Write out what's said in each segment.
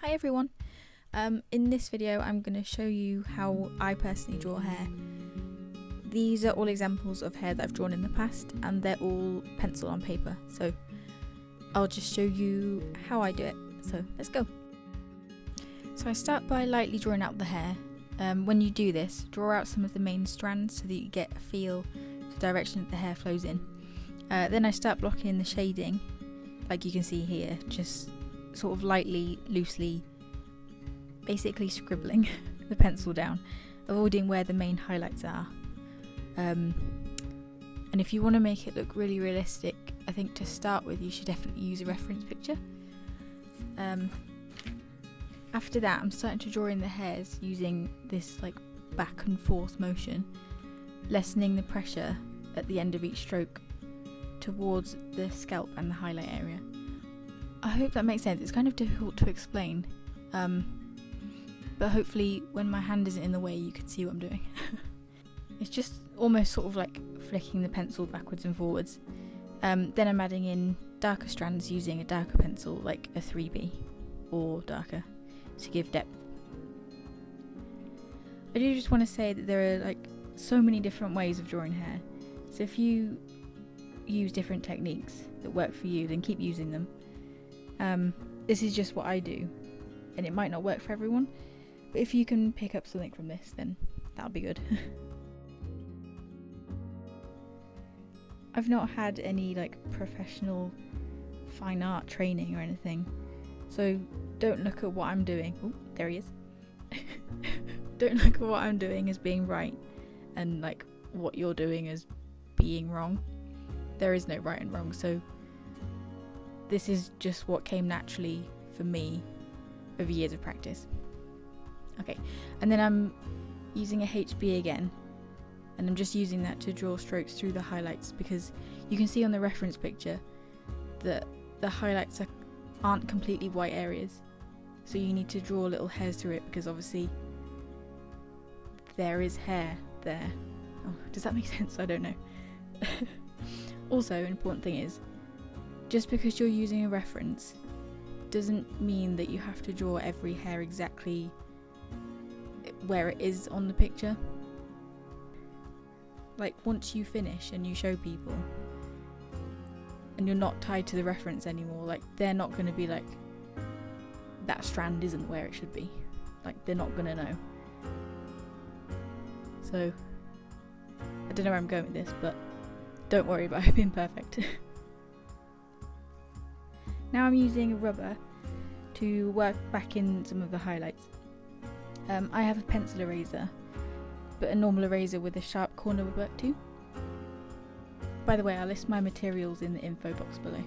Hi everyone! In this video I'm going to show you how I personally draw hair. These are all examples of hair that I've drawn in the past and they're all pencil on paper, so I'll just show you how I do it. So let's go! So I start by lightly drawing out the hair. When you do this, draw out some of the main strands so that you get a feel for the direction that the hair flows in. Then I start blocking in the shading, like you can see here, just sort of lightly, loosely, basically scribbling the pencil down, avoiding where the main highlights are. And if you want to make it look really realistic, I think to start with you should definitely use a reference picture. After that I'm starting to draw in the hairs using this like back and forth motion, lessening the pressure at the end of each stroke towards the scalp and the highlight area. I hope that makes sense. It's kind of difficult to explain, but hopefully when my hand isn't in the way you can see what I'm doing. It's just almost sort of like flicking the pencil backwards and forwards. Then I'm adding in darker strands using a darker pencil like a 3B or darker to give depth. I do just want to say that there are like so many different ways of drawing hair, so if you use different techniques that work for you, then keep using them. This is just what I do, and it might not work for everyone, but if you can pick up something from this, then that'll be good. I've not had any like professional fine art training or anything, so don't look at what I'm doing. Oh, there he is. Don't look at what I'm doing as being right and like what you're doing as being wrong. There is no right and wrong, so this is just what came naturally for me over years of practice. Okay, and then I'm using a HB again, and I'm just using that to draw strokes through the highlights, because you can see on the reference picture that the highlights aren't completely white areas, so you need to draw little hairs through it, because obviously there is hair there. Oh, does that make sense? I don't know. Also, an important thing is, just because you're using a reference doesn't mean that you have to draw every hair exactly where it is on the picture. Like, once you finish and you show people and you're not tied to the reference anymore, like, they're not going to be like, that strand isn't where it should be. Like, they're not going to know. So I don't know where I'm going with this, but don't worry about it being perfect. Now I'm using a rubber to work back in some of the highlights. I have a pencil eraser, but a normal eraser with a sharp corner would work too. By the way, I'll list my materials in the info box below.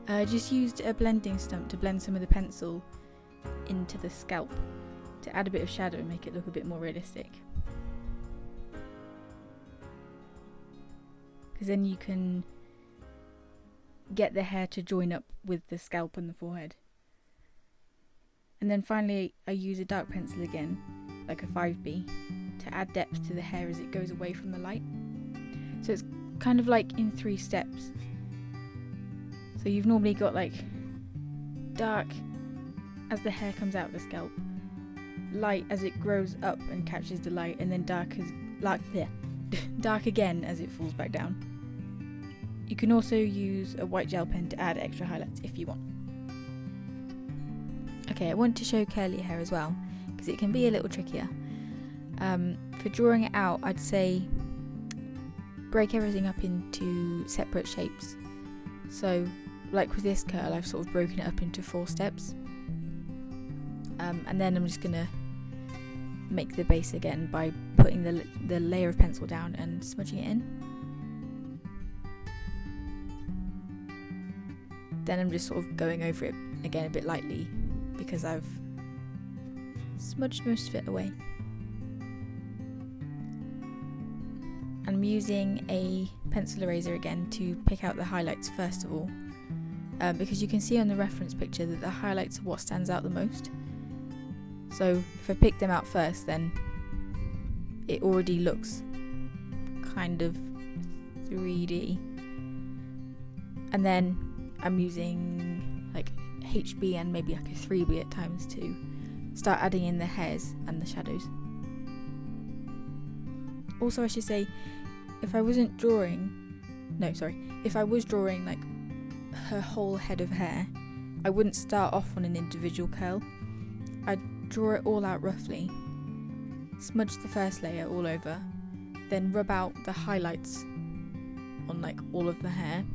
I just used a blending stump to blend some of the pencil into the scalp to add a bit of shadow and make it look a bit more realistic. Because then you can get the hair to join up with the scalp and the forehead. And then finally I use a dark pencil again, like a 5B, to add depth to the hair as it goes away from the light. So it's kind of like in 3 steps. So you've normally got like dark as the hair comes out of the scalp, light as it grows up and catches the light, and then dark again as it falls back down. You can also use a white gel pen to add extra highlights if you want. Okay, I want to show curly hair as well, because it can be a little trickier. For drawing it out, I'd say break everything up into separate shapes. So like with this curl, I've sort of broken it up into 4 steps. And then I'm just gonna make the base again by putting the layer of pencil down and smudging it in. Then I'm just sort of going over it again a bit lightly, because I've smudged most of it away. I'm using a pencil eraser again to pick out the highlights first of all, because you can see on the reference picture that the highlights are what stands out the most. So if I pick them out first, then it already looks kind of 3D. And then I'm using like HB and maybe like a 3B at times to start adding in the hairs and the shadows. Also, I should say, if I was drawing like her whole head of hair, I wouldn't start off on an individual curl. I'd draw it all out roughly, smudge the first layer all over, then rub out the highlights on like all of the hair,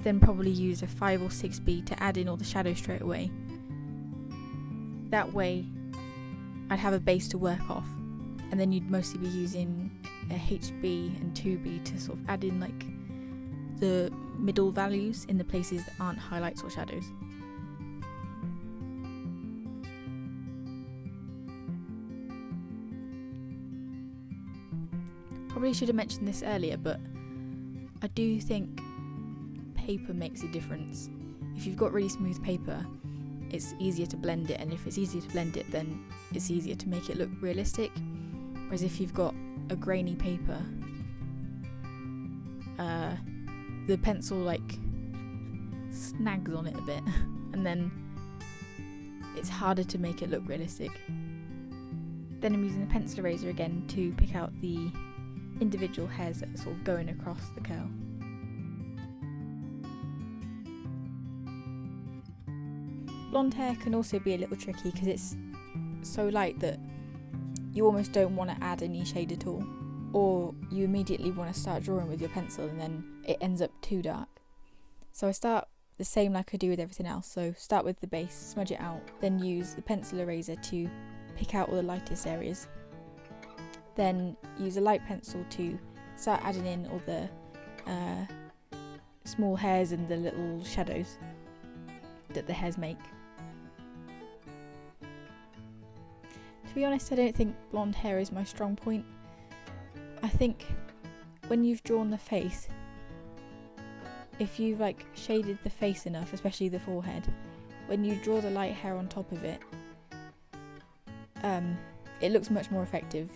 then probably use a 5 or 6B to add in all the shadows straight away. That way I'd have a base to work off, and then you'd mostly be using a HB and 2B to sort of add in like the middle values in the places that aren't highlights or shadows. Probably should have mentioned this earlier, but I do think paper makes a difference. If you've got really smooth paper, it's easier to blend it, and if it's easier to blend it, then it's easier to make it look realistic. Whereas if you've got a grainy paper, the pencil like snags on it a bit, and then it's harder to make it look realistic. Then I'm using the pencil eraser again to pick out the individual hairs that are sort of going across the curl. Blonde hair can also be a little tricky because it's so light that you almost don't want to add any shade at all, or you immediately want to start drawing with your pencil and then it ends up too dark. So I start the same like I do with everything else, so start with the base, smudge it out, then use the pencil eraser to pick out all the lightest areas, then use a light pencil to start adding in all the small hairs and the little shadows that the hairs make. To be honest, I don't think blonde hair is my strong point. I think when you've drawn the face, if you've like shaded the face enough, especially the forehead, when you draw the light hair on top of it, it looks much more effective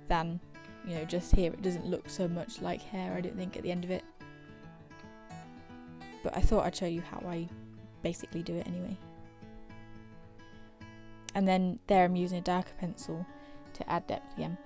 than, you know, just here. It doesn't look so much like hair, I don't think, at the end of it. But I thought I'd show you how I basically do it anyway. And then there I'm using a darker pencil to add depth again.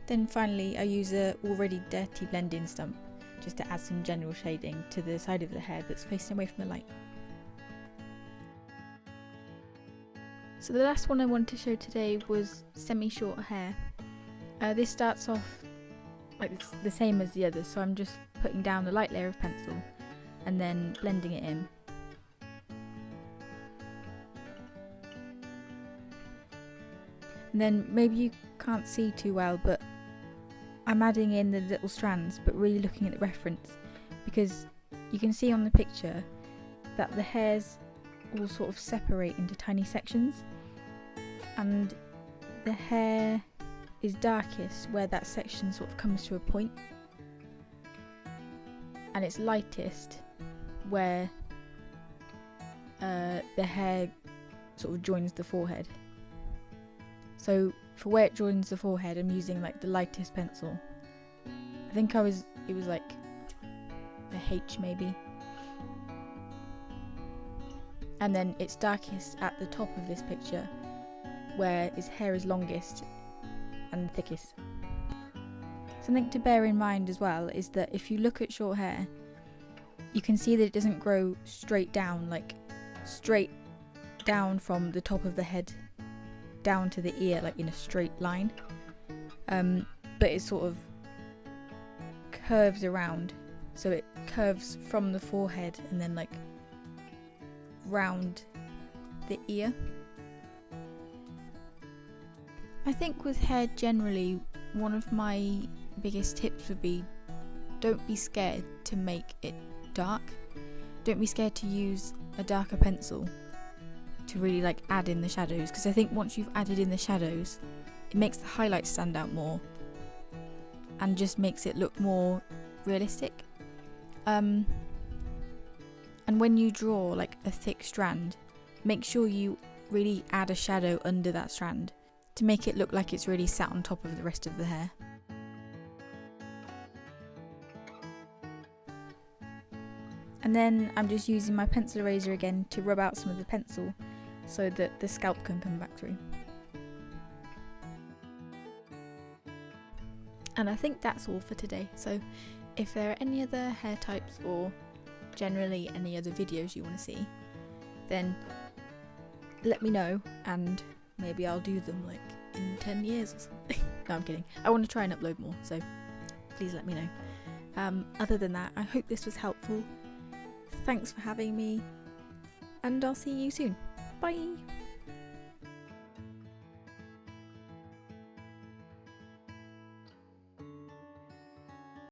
Then finally I use a already dirty blend-in stump just to add some general shading to the side of the hair that's facing away from the light. So the last one I wanted to show today was semi-short hair. This starts off like it's the same as the others, so I'm just putting down the light layer of pencil and then blending it in. And then maybe you can't see too well, but I'm adding in the little strands, but really looking at the reference, because you can see on the picture that the hairs all sort of separate into tiny sections, and the hair is darkest where that section sort of comes to a point, and it's lightest where the hair sort of joins the forehead. So for where it joins the forehead, I'm using like the lightest pencil. I think it was like a H maybe. And then it's darkest at the top of this picture, where his hair is longest and thickest. Something to bear in mind as well is that if you look at short hair, you can see that it doesn't grow straight down, like straight down from the top of the head down to the ear, like in a straight line, but it sort of curves around, so it curves from the forehead and then like round the ear. I think with hair generally, one of my biggest tips would be don't be scared to make it dark. Don't be scared to use a darker pencil to really like add in the shadows, because I think once you've added in the shadows, it makes the highlights stand out more and just makes it look more realistic. And when you draw like a thick strand, make sure you really add a shadow under that strand to make it look like it's really sat on top of the rest of the hair. And then I'm just using my pencil eraser again to rub out some of the pencil so that the scalp can come back through. And I think that's all for today. So if there are any other hair types or generally any other videos you want to see, then let me know and maybe I'll do them like in 10 years or something. No, I'm kidding. I want to try and upload more, so please let me know. Other than that, I hope this was helpful. Thanks for having me, and I'll see you soon. Bye!